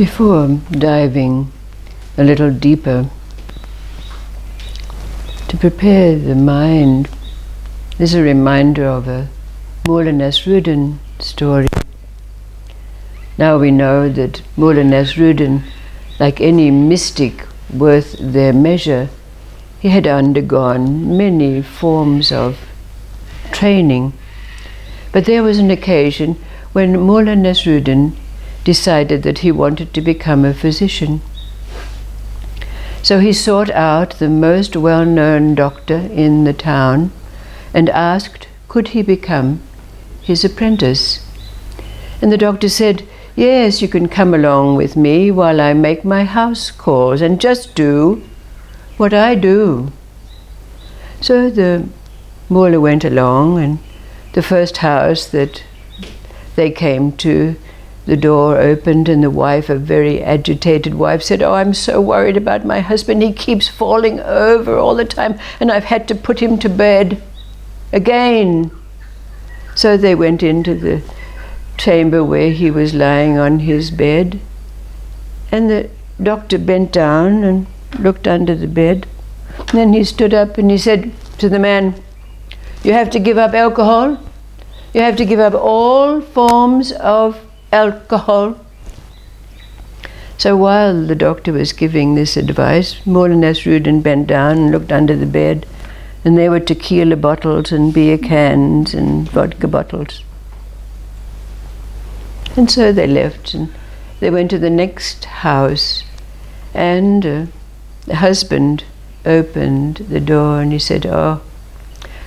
Before diving a little deeper, to prepare the mind, there's a reminder of a Mula Nasruddin story. Now we know that Mula Nasruddin, like any mystic worth their measure, he had undergone many forms of training. But there was an occasion when Mula Nasruddin decided that he wanted to become a physician. So he sought out the most well-known doctor in the town and asked, could he become his apprentice? And the doctor said, yes, you can come along with me while I make my house calls and just do what I do. So the mullah went along, and the first house that they came to, the door opened, and the wife, a very agitated wife, said, oh, I'm so worried about my husband. He keeps falling over all the time, and I've had to put him to bed again. So they went into the chamber where he was lying on his bed, and the doctor bent down and looked under the bed. And then he stood up and he said to the man, you have to give up alcohol. You have to give up all forms of alcohol. So while the doctor was giving this advice, Mula Nasruddin bent down and looked under the bed, and there were tequila bottles and beer cans and vodka bottles. And so they left, and they went to the next house, and the husband opened the door and he said, oh,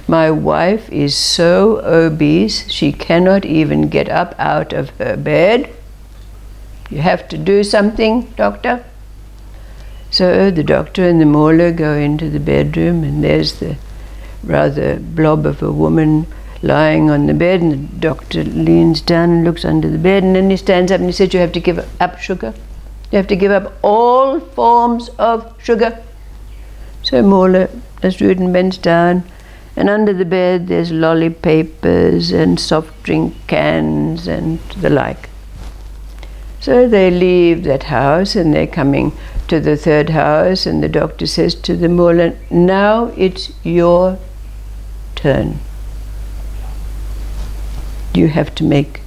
my wife is so obese she cannot even get up out of her bed. You have to do something, doctor. So the doctor and the mullah go into the bedroom, and there's the rather blob of a woman lying on the bed, and the doctor leans down and looks under the bed, and then he stands up and he said, you have to give up sugar. You have to give up all forms of sugar. So Mula Nasruddin bends down, and under the bed there's lollipapers and soft drink cans and the like. So they leave that house and they're coming to the third house, and the doctor says to the mullah, now it's your turn. You have to make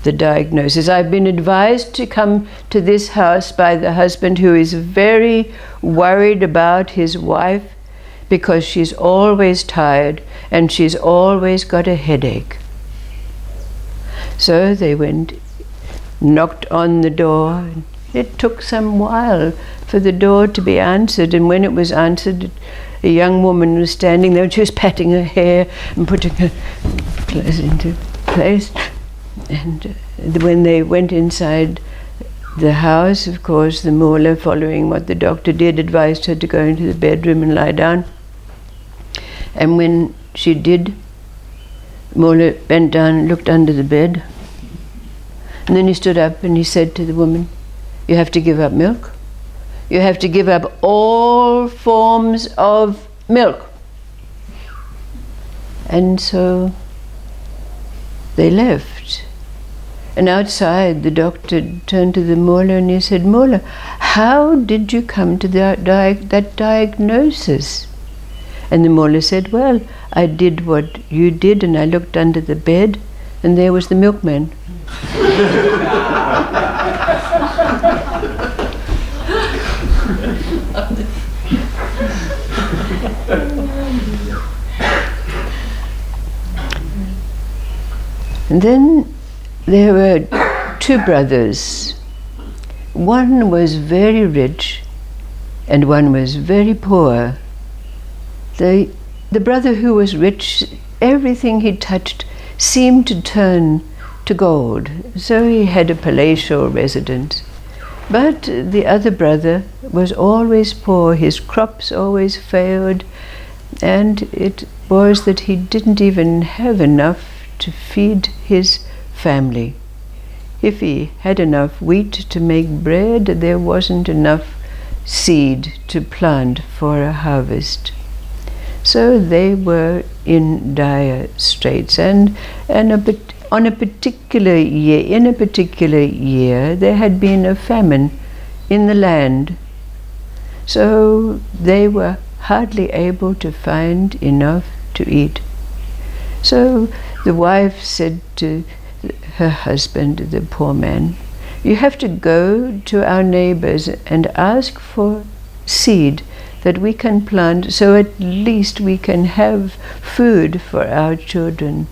the diagnosis. I've been advised to come to this house by the husband who is very worried about his wife because she's always tired and she's always got a headache. So they went, knocked on the door. It took some while for the door to be answered, and when it was answered, a young woman was standing there and she was patting her hair and putting her clothes into place. And when they went inside the house, of course, the mullah, following what the doctor did, advised her to go into the bedroom and lie down. And when she did, mullah bent down and looked under the bed. And then he stood up and he said to the woman, you have to give up milk. You have to give up all forms of milk. And so they left. And outside, the doctor turned to the mullah and he said, mullah, how did you come to that diagnosis? And the mullah said, well, I did what you did, and I looked under the bed, and there was the milkman. And then there were two brothers. One was very rich and one was very poor. The brother who was rich, everything he touched seemed to turn to gold. So he had a palatial residence. But the other brother was always poor. His crops always failed, and it was that he didn't even have enough to feed his family. If he had enough wheat to make bread, there wasn't enough seed to plant for a harvest. So they were in dire straits, and a bit in a particular year, there had been a famine in the land. So they were hardly able to find enough to eat. So the wife said to her husband, the poor man, "You have to go to our neighbors and ask for seed that we can plant, so at least we can have food for our children."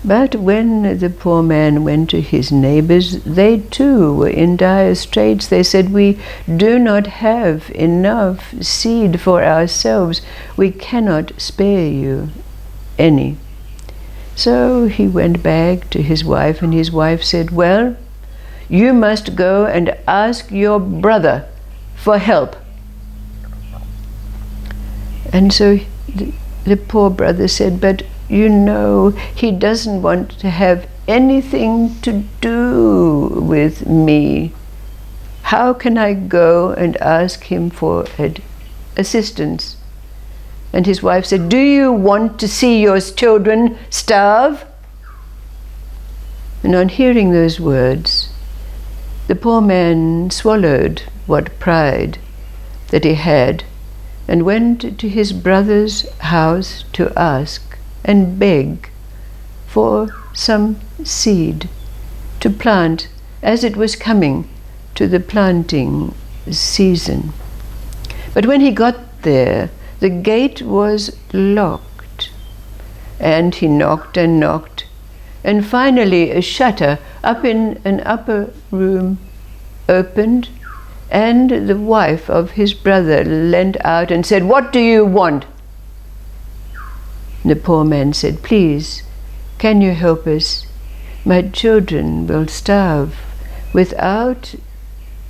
But when the poor man went to his neighbors, they too were in dire straits. They said, "We do not have enough seed for ourselves. We cannot spare you any." So he went back to his wife, and his wife said, "Well, you must go and ask your brother for help." And so the poor brother said, "But you know, he doesn't want to have anything to do with me. How can I go and ask him for assistance?" And his wife said, "Do you want to see your children starve?" And on hearing those words, the poor man swallowed what pride that he had and went to his brother's house to ask and beg for some seed to plant as it was coming to the planting season. But when he got there, the gate was locked, and he knocked and knocked, and finally a shutter up in an upper room opened, and the wife of his brother leant out and said, "What do you want?" The poor man said, "Please, can you help us? My children will starve without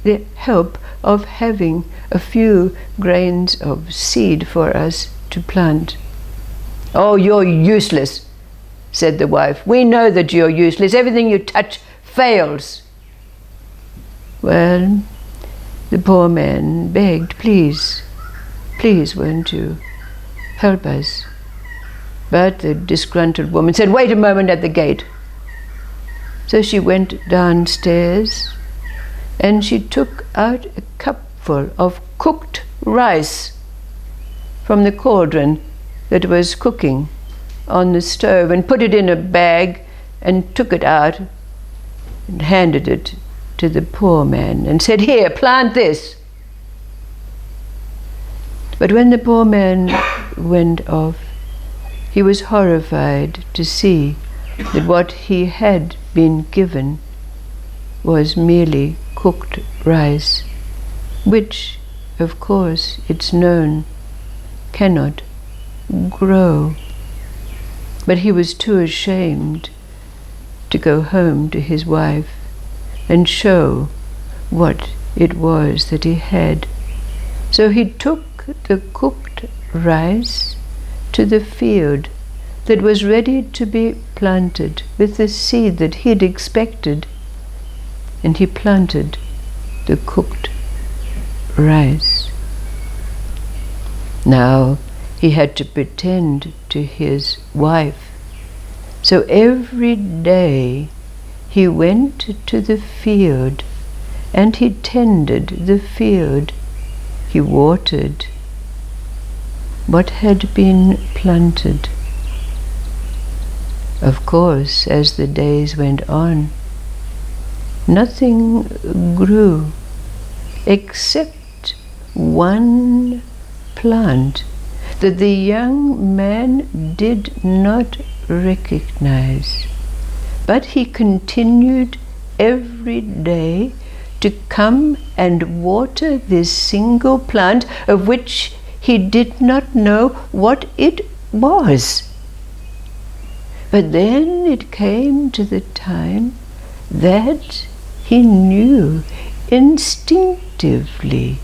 the help of having a few grains of seed for us to plant." "Oh, you're useless," said the wife. "We know that you're useless. Everything you touch fails." Well, the poor man begged, "Please, please, won't you help us?" But the disgruntled woman said, "Wait a moment at the gate." So she went downstairs, and she took out a cupful of cooked rice from the cauldron that was cooking on the stove, and put it in a bag, and took it out and handed it to the poor man and said, "Here, plant this." But when the poor man went off, he was horrified to see that what he had been given was merely cooked rice, which, of course, it's known, cannot grow. But he was too ashamed to go home to his wife and show what it was that he had. So he took the cooked rice to the field that was ready to be planted with the seed that he'd expected, and he planted the cooked rice. Now he had to pretend to his wife. So every day he went to the field, and he tended the field. He watered what had been planted. Of course, as the days went on, nothing grew except one plant that the young man did not recognize. But he continued every day to come and water this single plant of which he did not know what it was. But then it came to the time that he knew instinctively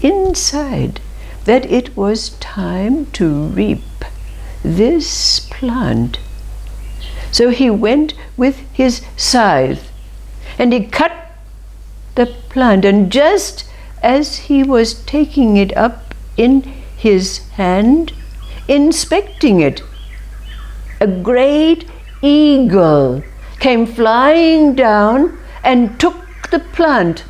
inside that it was time to reap this plant. So he went with his scythe and he cut the plant, and just as he was taking it up in his hand, inspecting it, a great eagle came flying down and took the plant.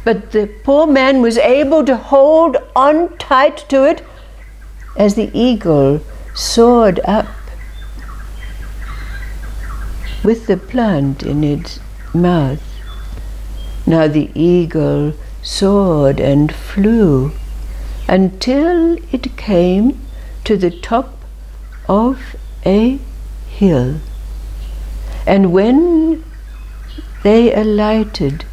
But the poor man was able to hold on tight to it as the eagle soared up with the plant in its mouth. Now the eagle soared and flew until it came to the top of a hill. And when they alighted,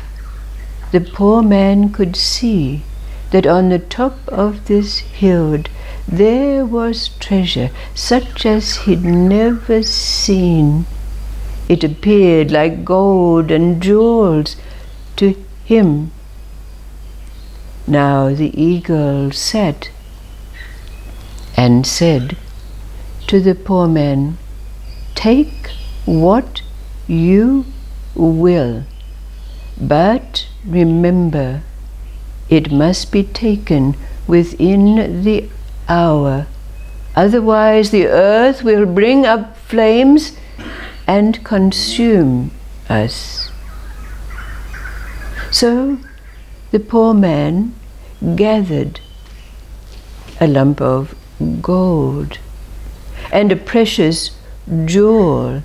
the poor man could see that on the top of this hill there was treasure such as he'd never seen. It appeared like gold and jewels to him. Now the eagle sat and said to the poor man, "Take what you will, but remember, it must be taken within the hour, otherwise the earth will bring up flames and consume us." So the poor man gathered a lump of gold and a precious jewel,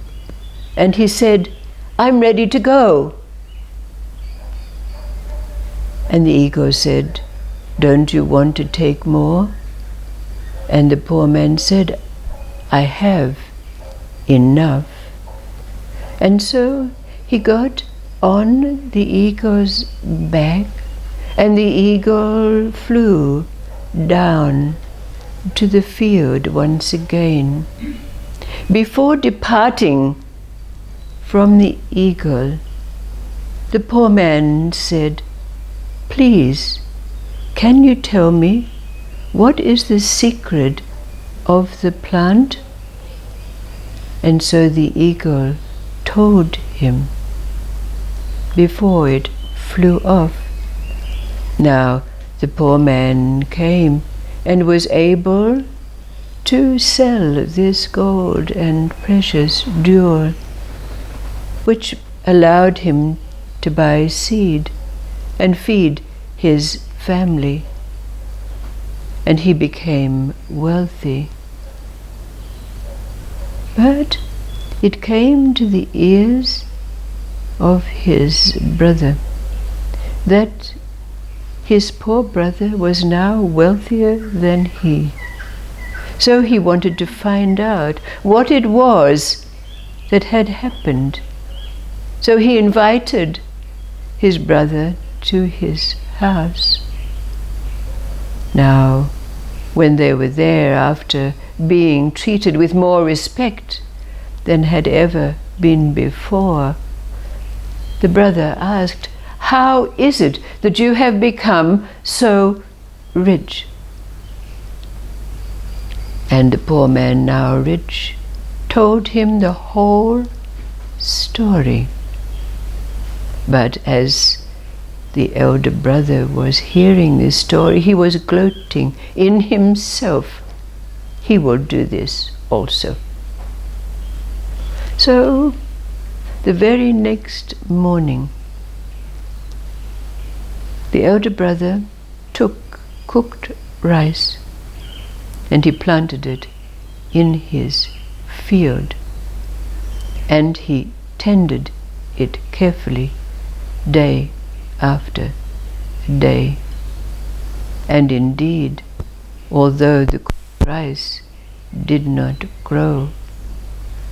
and he said, "I'm ready to go." And the eagle said, "Don't you want to take more?" And the poor man said, "I have enough." And so he got on the eagle's back, and the eagle flew down to the field once again. Before departing from the eagle, the poor man said, "Please, can you tell me what is the secret of the plant?" And so the eagle told him before it flew off. Now the poor man came and was able to sell this gold and precious jewel, which allowed him to buy seed and feed his family, and he became wealthy. But it came to the ears of his brother that his poor brother was now wealthier than he. So he wanted to find out what it was that had happened. So he invited his brother to his house. Now, when they were there, after being treated with more respect than had ever been before, the brother asked, "How is it that you have become so rich?" And the poor man, now rich, told him the whole story. But as the elder brother was hearing this story, he was gloating in himself. He will do this also. So the very next morning, the elder brother took cooked rice and he planted it in his field, and he tended it carefully day after day. And indeed, although the cooked rice did not grow,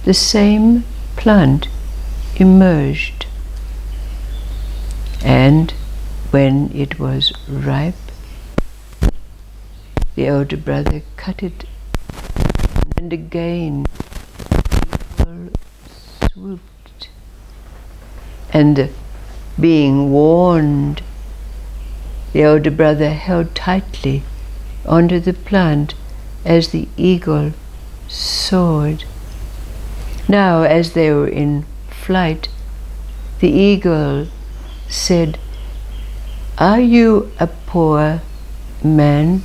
the same plant emerged, and when it was ripe, the elder brother cut it, and again people swooped, and being warned, the elder brother held tightly onto the plant as the eagle soared. Now, as they were in flight, the eagle said, "Are you a poor man?"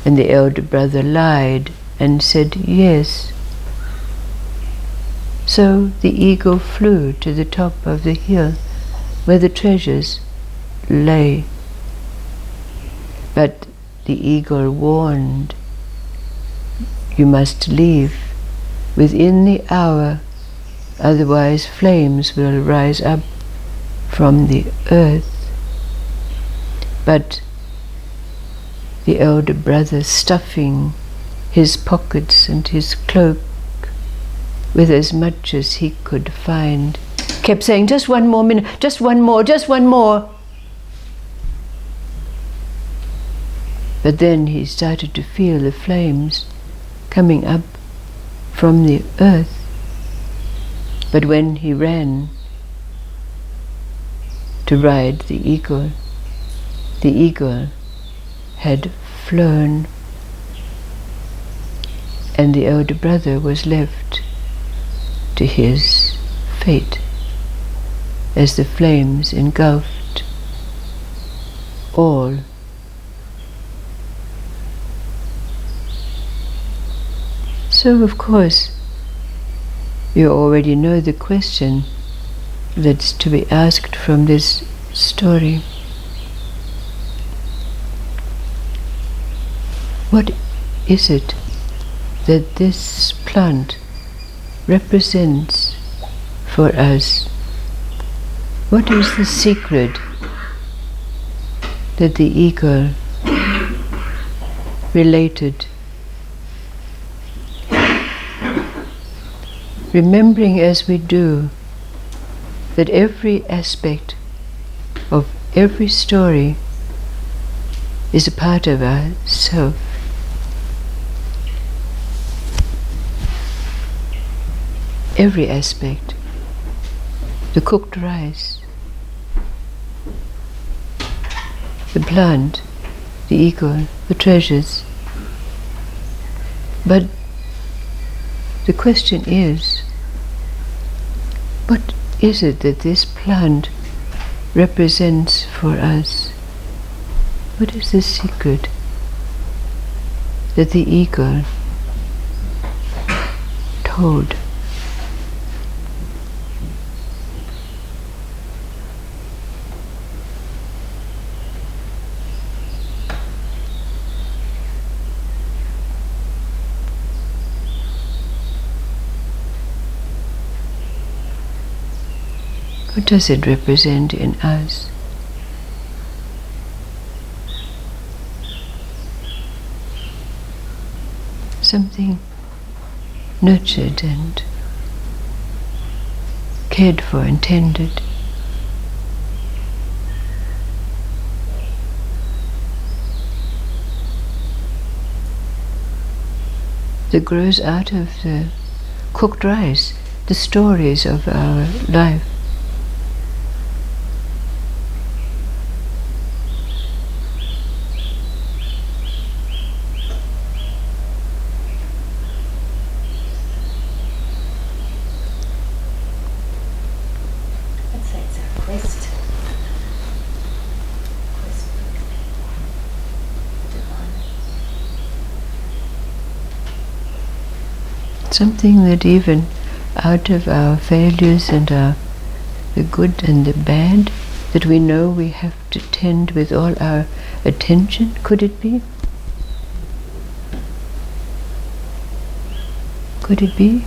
And the elder brother lied and said, "Yes." So the eagle flew to the top of the hill where the treasures lay. But the eagle warned, "You must leave within the hour, otherwise flames will rise up from the earth." But the elder brother, stuffing his pockets and his cloak with as much as he could find, kept saying, "Just one more minute, just one more, just one more." But then he started to feel the flames coming up from the earth. But when he ran to ride the eagle had flown, and the elder brother was left to his fate as the flames engulfed all. So, of course, you already know the question that's to be asked from this story. What is it that this plant represents for us? What is the secret that the eagle related? Remembering as we do that every aspect of every story is a part of ourself. Every aspect. The cooked rice, the plant, the eagle, the treasures. But the question is, what is it that this plant represents for us? What is the secret that the eagle told? What does it represent in us? Something nurtured and cared for and tended. That grows out of the cooked rice, the stories of our life. Something that even out of our failures and the good and the bad, that we know we have to tend with all our attention. Could it be? Could it be?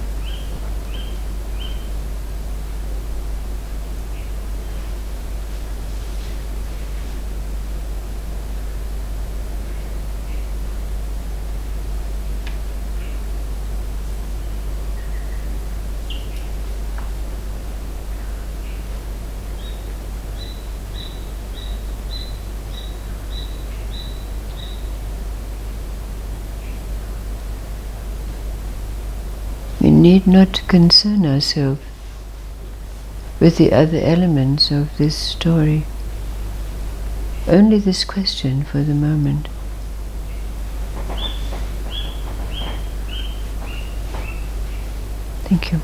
We need not concern ourselves with the other elements of this story. Only this question for the moment. Thank you.